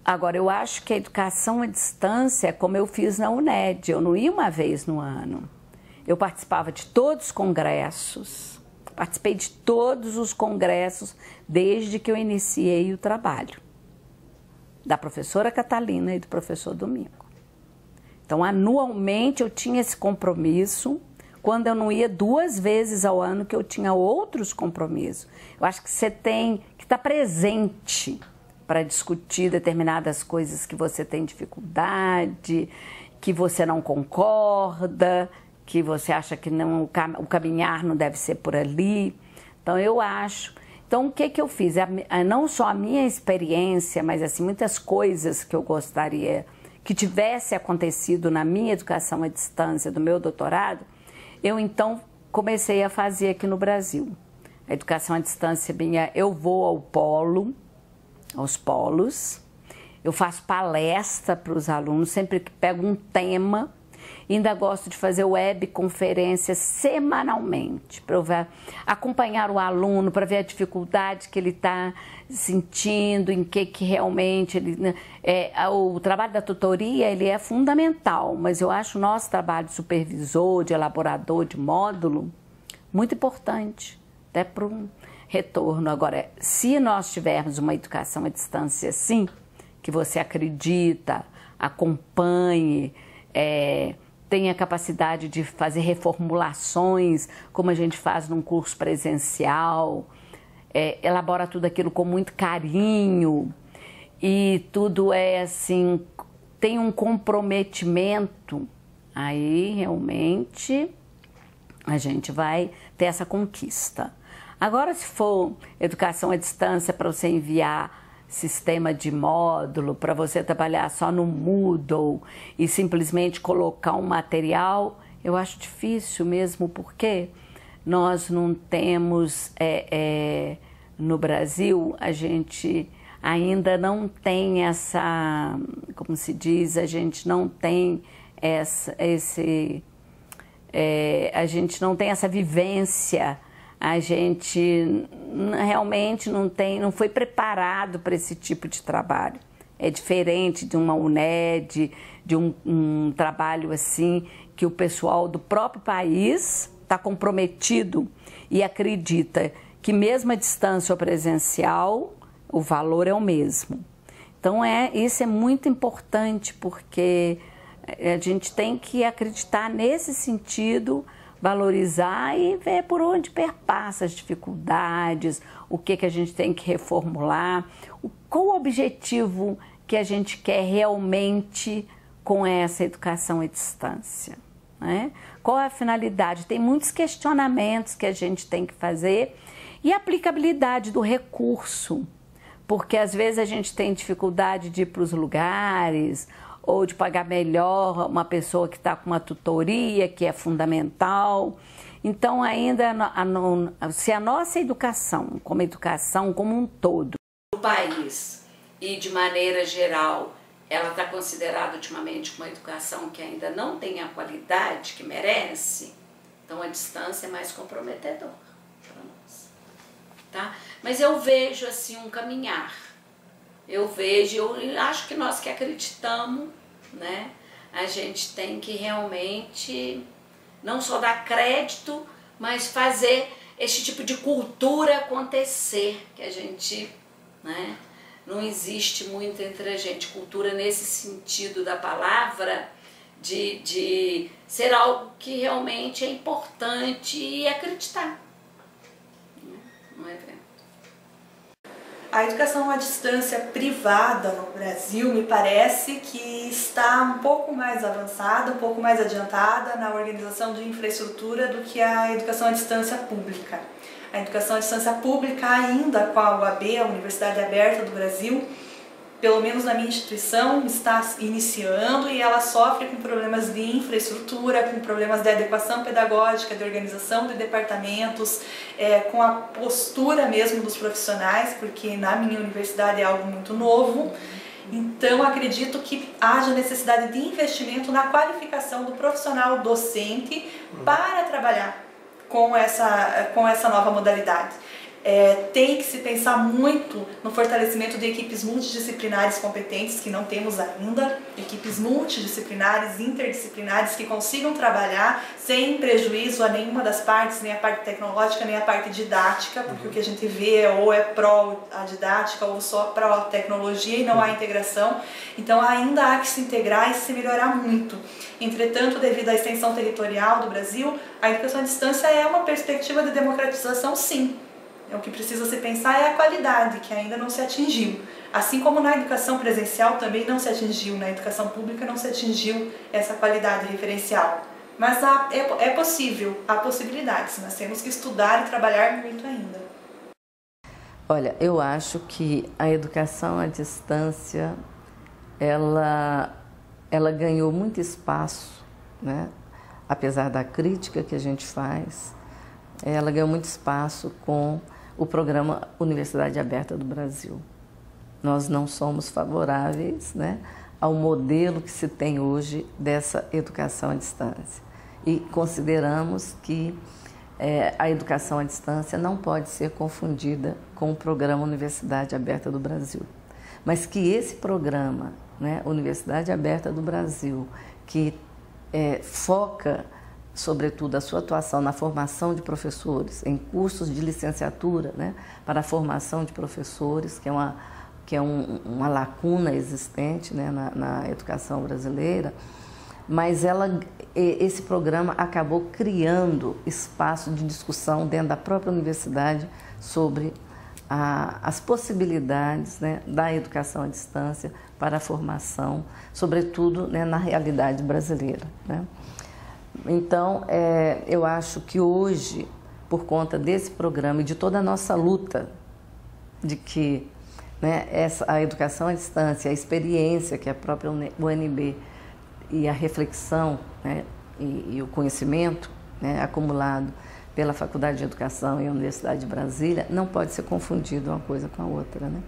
agora, eu acho que a educação à distância é como eu fiz na UNED, eu não ia uma vez no ano. Eu participava de todos os congressos, participei de todos os congressos desde que eu iniciei o trabalho, da professora Catalina e do professor Domingo. Então, anualmente eu tinha esse compromisso, quando eu não ia 2 vezes ao ano, que eu tinha outros compromissos. Eu acho que você tem que estar presente para discutir determinadas coisas que você tem dificuldade, que você não concorda, que você acha que não, o caminhar não deve ser por ali. Então, eu acho. Então, o que eu fiz? Não só a minha experiência, mas assim, muitas coisas que eu gostaria que tivesse acontecido na minha educação à distância, do meu doutorado, eu então comecei a fazer aqui no Brasil. A educação à distância minha, eu vou aos polos, eu faço palestra para os alunos, sempre que pego um tema, ainda gosto de fazer webconferências semanalmente, para eu acompanhar o aluno, para ver a dificuldade que ele está sentindo, em que realmente ele... o trabalho da tutoria, ele é fundamental, mas eu acho o nosso trabalho de supervisor, de elaborador de módulo, muito importante, até para um retorno. Agora, se nós tivermos uma educação à distância assim, que você acredita, acompanhe, tenha capacidade de fazer reformulações, como a gente faz num curso presencial, elabora tudo aquilo com muito carinho e tudo assim, tem um comprometimento, aí realmente a gente vai ter essa conquista. Agora, se for educação à distância para você enviar sistema de módulo, para você trabalhar só no Moodle e simplesmente colocar um material, eu acho difícil mesmo, porque nós não temos, no Brasil, a gente ainda não tem essa, como se diz, a gente não tem a gente não tem essa vivência, a gente realmente não foi preparado para esse tipo de trabalho. É diferente de uma UNED, de um trabalho assim, que o pessoal do próprio país está comprometido e acredita que mesmo a distância ou presencial, o valor é o mesmo. Então, isso é muito importante, porque a gente tem que acreditar nesse sentido, valorizar e ver por onde perpassa as dificuldades, o que a gente tem que reformular, qual o objetivo que a gente quer realmente com essa educação à distância, né? Qual é a finalidade? Tem muitos questionamentos que a gente tem que fazer e a aplicabilidade do recurso, porque às vezes a gente tem dificuldade de ir para os lugares ou de pagar melhor uma pessoa que está com uma tutoria, que é fundamental. Então, ainda, se a nossa educação, como um todo, no país e de maneira geral, ela está considerada ultimamente uma educação que ainda não tem a qualidade que merece, então a distância é mais comprometedora para nós, tá? Mas eu vejo assim um caminhar, eu acho que nós que acreditamos, né, a gente tem que realmente não só dar crédito, mas fazer esse tipo de cultura acontecer, que a gente, né, não existe muito entre a gente, cultura nesse sentido da palavra, de ser algo que realmente é importante e acreditar no evento. A educação à distância privada no Brasil me parece que está um pouco mais avançada, um pouco mais adiantada na organização de infraestrutura do que a educação à distância pública. A educação à distância pública ainda com a UAB, a Universidade Aberta do Brasil, pelo menos na minha instituição, está iniciando e ela sofre com problemas de infraestrutura, com problemas de adequação pedagógica, de organização de departamentos, com a postura mesmo dos profissionais, porque na minha universidade é algo muito novo. Então, acredito que haja necessidade de investimento na qualificação do profissional docente para trabalhar com essa nova modalidade. Tem que se pensar muito no fortalecimento de equipes multidisciplinares competentes, que não temos ainda, equipes multidisciplinares, interdisciplinares, que consigam trabalhar sem prejuízo a nenhuma das partes, nem a parte tecnológica, nem a parte didática, porque o que a gente vê ou é pró a didática ou só pró a tecnologia e não há integração. Então ainda há que se integrar e se melhorar muito. Entretanto, devido à extensão territorial do Brasil, a educação à distância é uma perspectiva de democratização, sim. O que precisa se pensar é a qualidade, que ainda não se atingiu. Assim como na educação presencial também não se atingiu, na educação pública não se atingiu essa qualidade referencial. Mas é possível, há possibilidades, nós temos que estudar e trabalhar muito ainda. Olha, eu acho que a educação à distância, ela ganhou muito espaço, né? Apesar da crítica que a gente faz, ela ganhou muito espaço com o programa Universidade Aberta do Brasil. Nós não somos favoráveis, né, ao modelo que se tem hoje dessa educação à distância. E consideramos que a educação à distância não pode ser confundida com o programa Universidade Aberta do Brasil. Mas que esse programa, né, Universidade Aberta do Brasil, que foca sobretudo a sua atuação na formação de professores, em cursos de licenciatura, né, para a formação de professores, que é uma lacuna existente, né, na educação brasileira, mas esse programa acabou criando espaço de discussão dentro da própria universidade sobre as possibilidades, né, da educação à distância para a formação, sobretudo, né, na realidade brasileira, né? Então, eu acho que hoje, por conta desse programa e de toda a nossa luta de que, né, a educação à distância, a experiência que a própria UNB e a reflexão, né, e o conhecimento, né, acumulado pela Faculdade de Educação e a Universidade de Brasília, não pode ser confundido uma coisa com a outra, né?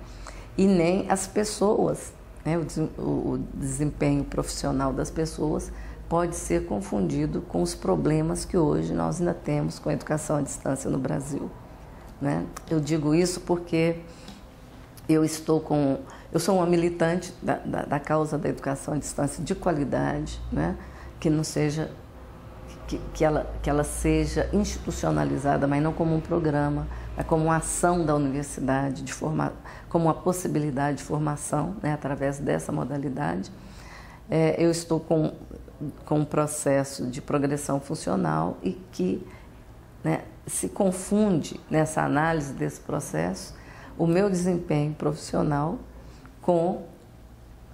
E nem as pessoas, né, o desempenho profissional das pessoas pode ser confundido com os problemas que hoje nós ainda temos com a educação à distância no Brasil, né? Eu digo isso porque eu sou uma militante da causa da educação à distância de qualidade, né? Que não seja, que ela seja institucionalizada, mas não como um programa, como uma ação da universidade, como uma possibilidade de formação, né, através dessa modalidade. Eu estou com um processo de progressão funcional e que, né, se confunde nessa análise desse processo o meu desempenho profissional com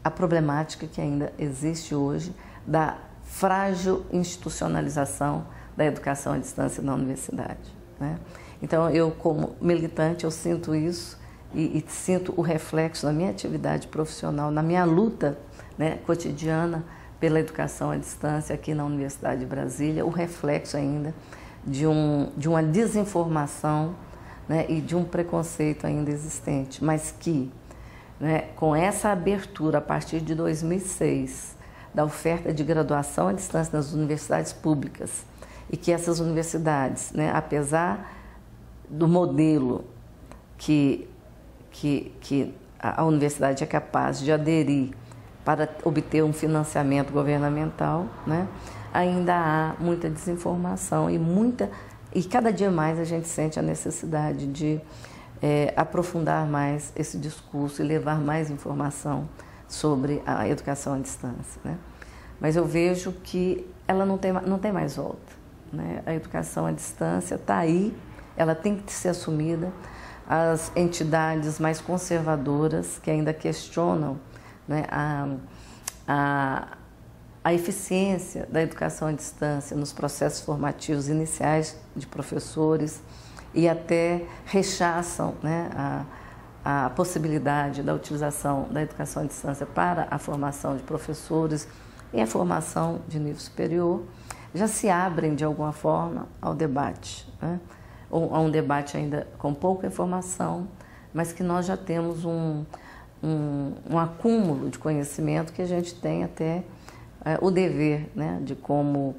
a problemática que ainda existe hoje da frágil institucionalização da educação à distância na universidade, né? Então, eu como militante, eu sinto isso e sinto o reflexo na minha atividade profissional, na minha luta, né, cotidiana pela educação à distância aqui na Universidade de Brasília, o reflexo ainda de uma desinformação, né, e de um preconceito ainda existente, mas que, né, com essa abertura a partir de 2006 da oferta de graduação à distância nas universidades públicas e que essas universidades, né, apesar do modelo que a universidade é capaz de aderir para obter um financiamento governamental, né, ainda há muita desinformação e cada dia mais a gente sente a necessidade de aprofundar mais esse discurso e levar mais informação sobre a educação à distância, né? Mas eu vejo que ela não tem mais volta, né? A educação à distância está aí, ela tem que ser assumida. As entidades mais conservadoras que ainda questionam, né, a eficiência da educação à distância nos processos formativos iniciais de professores e até rechaçam, né, a possibilidade da utilização da educação à distância para a formação de professores e a formação de nível superior, já se abrem de alguma forma ao debate, né? Ou a um debate ainda com pouca informação, mas que nós já temos um acúmulo de conhecimento que a gente tem até o dever, né, de como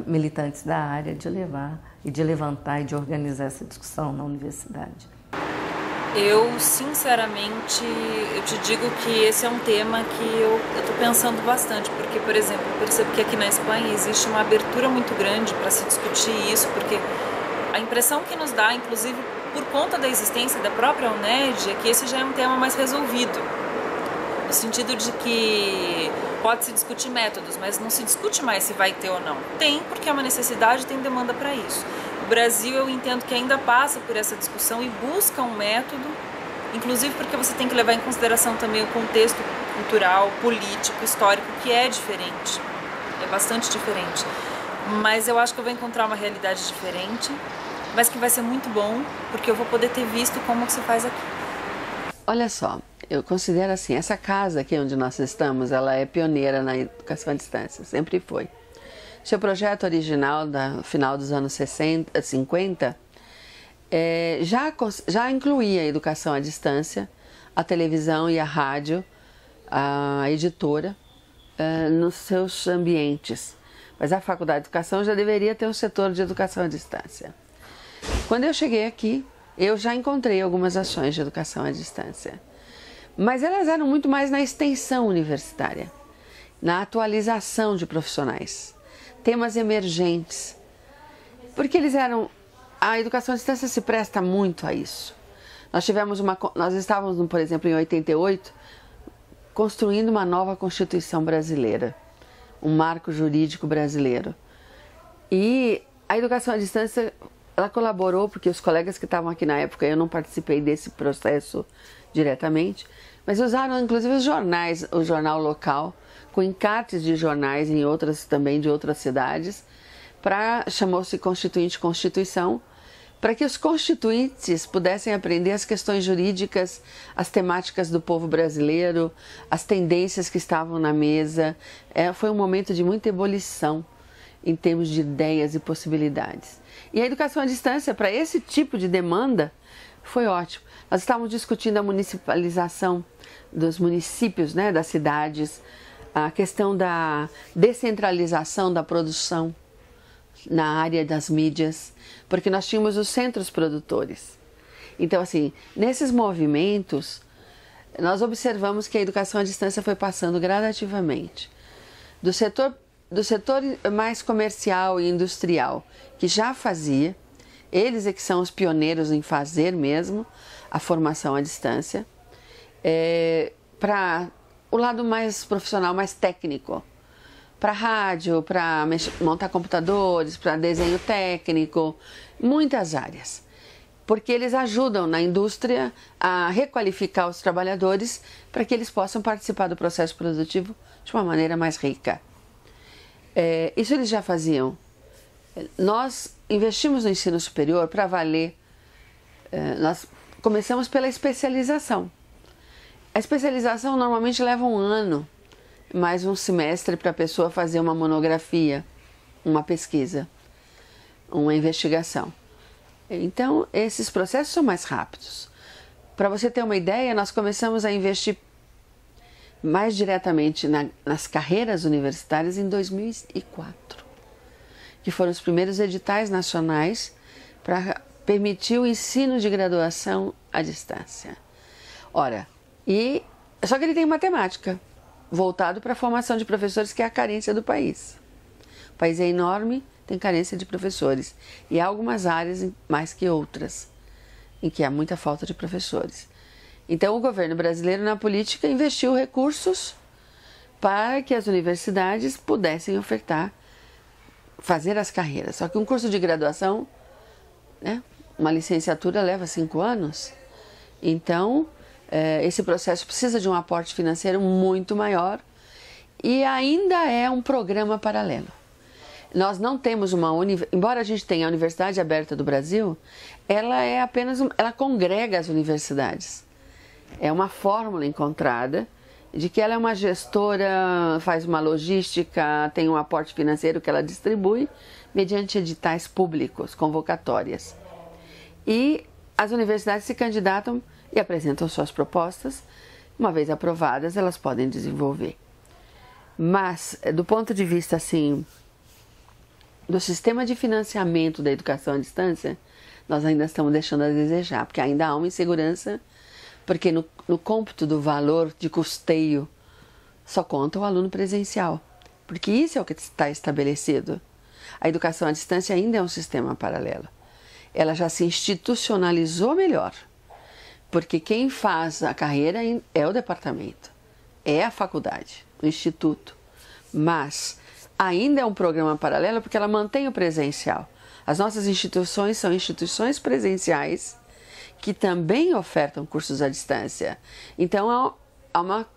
militantes da área de levar e de levantar e de organizar essa discussão na universidade. Eu, sinceramente, eu te digo que esse é um tema que eu estou pensando bastante, porque, por exemplo, eu percebo que aqui na Espanha existe uma abertura muito grande para se discutir isso, porque a impressão que nos dá, inclusive por conta da existência da própria UNED, é que esse já é um tema mais resolvido, no sentido de que pode-se discutir métodos, mas não se discute mais se vai ter ou não. Tem, porque é uma necessidade e tem demanda para isso. O Brasil, eu entendo que ainda passa por essa discussão e busca um método, inclusive porque você tem que levar em consideração também o contexto cultural, político, histórico, que é diferente, é bastante diferente. Mas eu acho que eu vou encontrar uma realidade diferente, mas que vai ser muito bom, porque eu vou poder ter visto como que se faz aqui. Olha só, eu considero assim, essa casa aqui onde nós estamos, ela é pioneira na educação à distância, sempre foi. Seu projeto original, da final dos anos 50, já incluía a educação à distância, a televisão e a rádio, a editora, nos seus ambientes. Mas a Faculdade de Educação já deveria ter um setor de educação à distância. Quando eu cheguei aqui, eu já encontrei algumas ações de educação à distância. Mas elas eram muito mais na extensão universitária, na atualização de profissionais, temas emergentes. Porque a educação à distância se presta muito a isso. Nós estávamos, por exemplo, em 88, construindo uma nova Constituição brasileira, um marco jurídico brasileiro. E a educação à distância, ela colaborou, porque os colegas que estavam aqui na época, eu não participei desse processo diretamente, mas usaram inclusive os jornais, o jornal local, com encartes de jornais em outras também de outras cidades, chamou-se Constituinte Constituição, para que os constituintes pudessem aprender as questões jurídicas, as temáticas do povo brasileiro, as tendências que estavam na mesa. Foi um momento de muita ebulição em termos de ideias e possibilidades. E a educação à distância, para esse tipo de demanda, foi ótimo. Nós estávamos discutindo a municipalização dos municípios, né, das cidades, a questão da descentralização da produção na área das mídias, porque nós tínhamos os centros produtores. Então, assim, nesses movimentos, nós observamos que a educação à distância foi passando gradativamente do setor mais comercial e industrial, que já fazia, Eles é que são os pioneiros em fazer mesmo a formação à distância, para o lado mais profissional, mais técnico, para rádio, para montar computadores, para desenho técnico, muitas áreas. Porque eles ajudam na indústria a requalificar os trabalhadores para que eles possam participar do processo produtivo de uma maneira mais rica. Isso eles já faziam. Nós investimos no ensino superior para valer. Nós começamos pela especialização. A especialização normalmente leva 1 ano, mais um semestre para a pessoa fazer uma monografia, uma pesquisa, uma investigação. Então, esses processos são mais rápidos. Para você ter uma ideia, nós começamos a investir mais diretamente nas carreiras universitárias em 2004, que foram os primeiros editais nacionais para permitir o ensino de graduação à distância. Ora, só que ele tem matemática, voltado para a formação de professores, que é a carência do país. O país é enorme, tem carência de professores. E há algumas áreas mais que outras em que há muita falta de professores. Então, o governo brasileiro, na política, investiu recursos para que as universidades pudessem ofertar, fazer as carreiras. Só que um curso de graduação, né, uma licenciatura leva 5 anos. Então, esse processo precisa de um aporte financeiro muito maior e ainda é um programa paralelo. Nós não temos embora a gente tenha a Universidade Aberta do Brasil, ela é apenas ela congrega as universidades. É uma fórmula encontrada de que ela é uma gestora, faz uma logística, tem um aporte financeiro que ela distribui mediante editais públicos, convocatórias. E as universidades se candidatam e apresentam suas propostas. Uma vez aprovadas, elas podem desenvolver. Mas, do ponto de vista assim, do sistema de financiamento da educação à distância, nós ainda estamos deixando a desejar, porque ainda há uma insegurança, porque no cômputo do valor de custeio só conta o aluno presencial, porque isso é o que está estabelecido. A educação à distância ainda é um sistema paralelo. Ela já se institucionalizou melhor, porque quem faz a carreira é o departamento, é a faculdade, o instituto, mas ainda é um programa paralelo porque ela mantém o presencial. As nossas instituições são instituições presenciais que também ofertam cursos à distância. Então há uma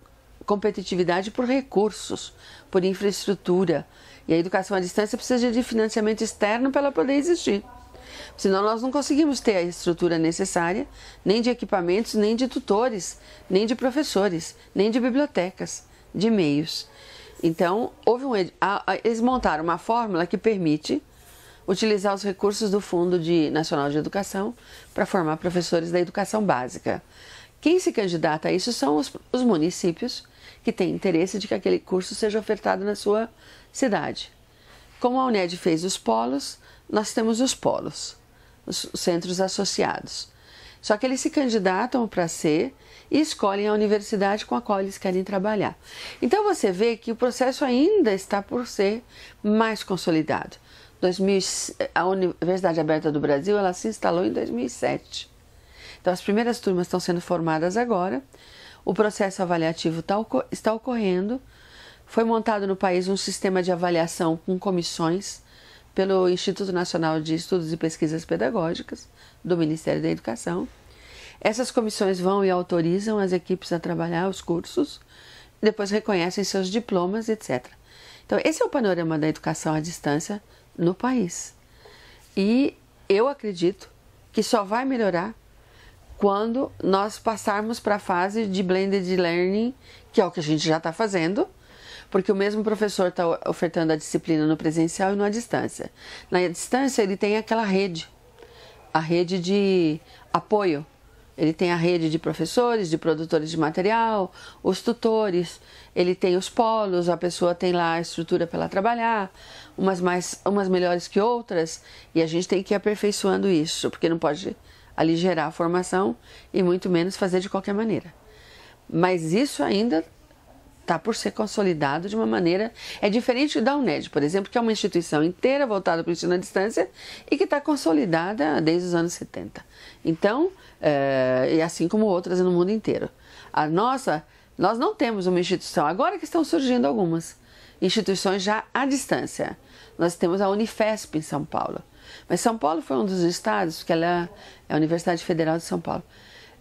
competitividade por recursos, por infraestrutura. E a educação à distância precisa de financiamento externo para ela poder existir. Senão nós não conseguimos ter a estrutura necessária, nem de equipamentos, nem de tutores, nem de professores, nem de bibliotecas, de meios. Então, eles montaram uma fórmula que permite utilizar os recursos do Fundo Nacional de Educação para formar professores da educação básica. Quem se candidata a isso são os municípios que têm interesse de que aquele curso seja ofertado na sua cidade. Como a UNED fez os polos, nós temos os polos, os centros associados. Só que eles se candidatam para ser e escolhem a universidade com a qual eles querem trabalhar. Então você vê que o processo ainda está por ser mais consolidado. A Universidade Aberta do Brasil, ela se instalou em 2007. Então as primeiras turmas estão sendo formadas agora, o processo avaliativo está ocorrendo, foi montado no país um sistema de avaliação com comissões pelo Instituto Nacional de Estudos e Pesquisas Pedagógicas do Ministério da Educação. Essas comissões vão e autorizam as equipes a trabalhar os cursos, depois reconhecem seus diplomas, etc. Então, esse é o panorama da educação à distância no país. E eu acredito que só vai melhorar quando nós passarmos para a fase de blended learning, que é o que a gente já está fazendo, porque o mesmo professor está ofertando a disciplina no presencial e no à distância. Na distância, ele tem aquela rede, a rede de apoio. Ele tem a rede de professores, de produtores de material, os tutores, ele tem os polos, a pessoa tem lá a estrutura para ela trabalhar, umas melhores que outras, e a gente tem que ir aperfeiçoando isso, porque não pode aligerar a formação e muito menos fazer de qualquer maneira. Mas isso ainda está por ser consolidado de uma maneira... É diferente da UNED, por exemplo, que é uma instituição inteira voltada para o ensino à distância e que está consolidada desde os anos 70. Então, e assim como outras no mundo inteiro. Nós não temos uma instituição, agora que estão surgindo algumas instituições já à distância. Nós temos a Unifesp em São Paulo. Mas São Paulo foi um dos estados, que ela é a Universidade Federal de São Paulo.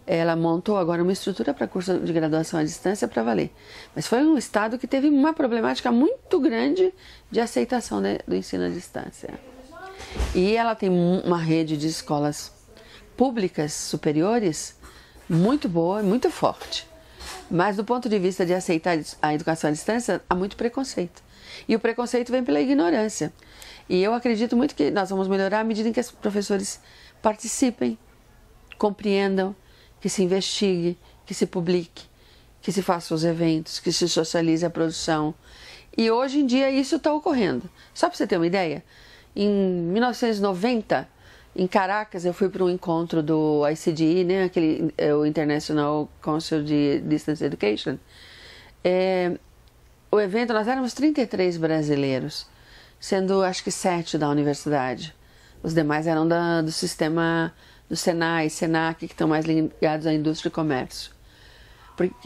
Ela montou agora uma estrutura para curso de graduação à distância para valer. Mas foi um estado que teve uma problemática muito grande de aceitação do ensino à distância. E ela tem uma rede de escolas públicas superiores muito boa, muito forte. Mas do ponto de vista de aceitar a educação à distância, há muito preconceito. E o preconceito vem pela ignorância. E eu acredito muito que nós vamos melhorar à medida em que os professores participem, compreendam, que se investigue, que se publique, que se faça os eventos, que se socialize a produção. E hoje em dia isso está ocorrendo. Só para você ter uma ideia, em 1990, em Caracas, eu fui para um encontro do ICDE, né, o International Council de Distance Education. O evento, nós éramos 33 brasileiros, sendo acho que 7 da universidade. Os demais eram do sistema do Senai, Senac, que estão mais ligados à indústria e comércio.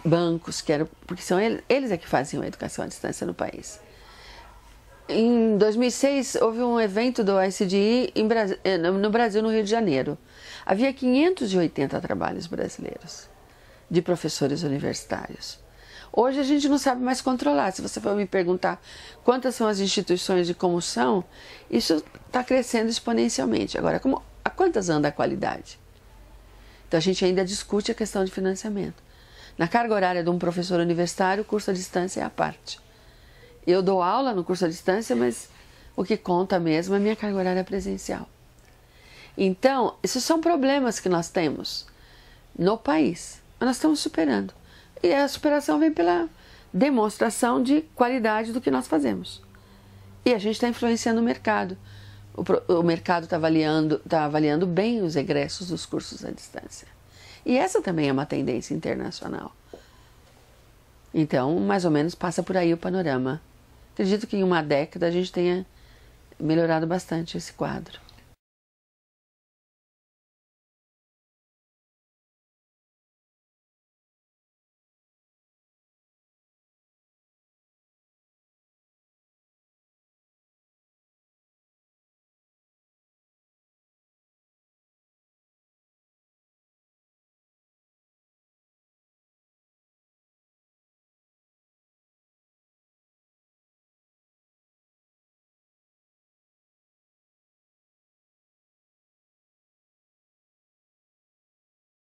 Bancos, porque são eles é que faziam a educação à distância no país. Em 2006, houve um evento do ICDE no Brasil, no Rio de Janeiro. Havia 580 trabalhos brasileiros de professores universitários. Hoje a gente não sabe mais controlar. Se você for me perguntar quantas são as instituições e como são, isso está crescendo exponencialmente. Agora, a quantas anda a qualidade? Então a gente ainda discute a questão de financiamento. Na carga horária de um professor universitário, o curso à distância é à parte. Eu dou aula no curso à distância, mas o que conta mesmo é a minha carga horária presencial. Então, esses são problemas que nós temos no país, mas nós estamos superando. E a superação vem pela demonstração de qualidade do que nós fazemos. E a gente está influenciando o mercado. O mercado está avaliando bem os egressos dos cursos à distância. E essa também é uma tendência internacional. Então, mais ou menos, passa por aí o panorama. Acredito que em uma década a gente tenha melhorado bastante esse quadro.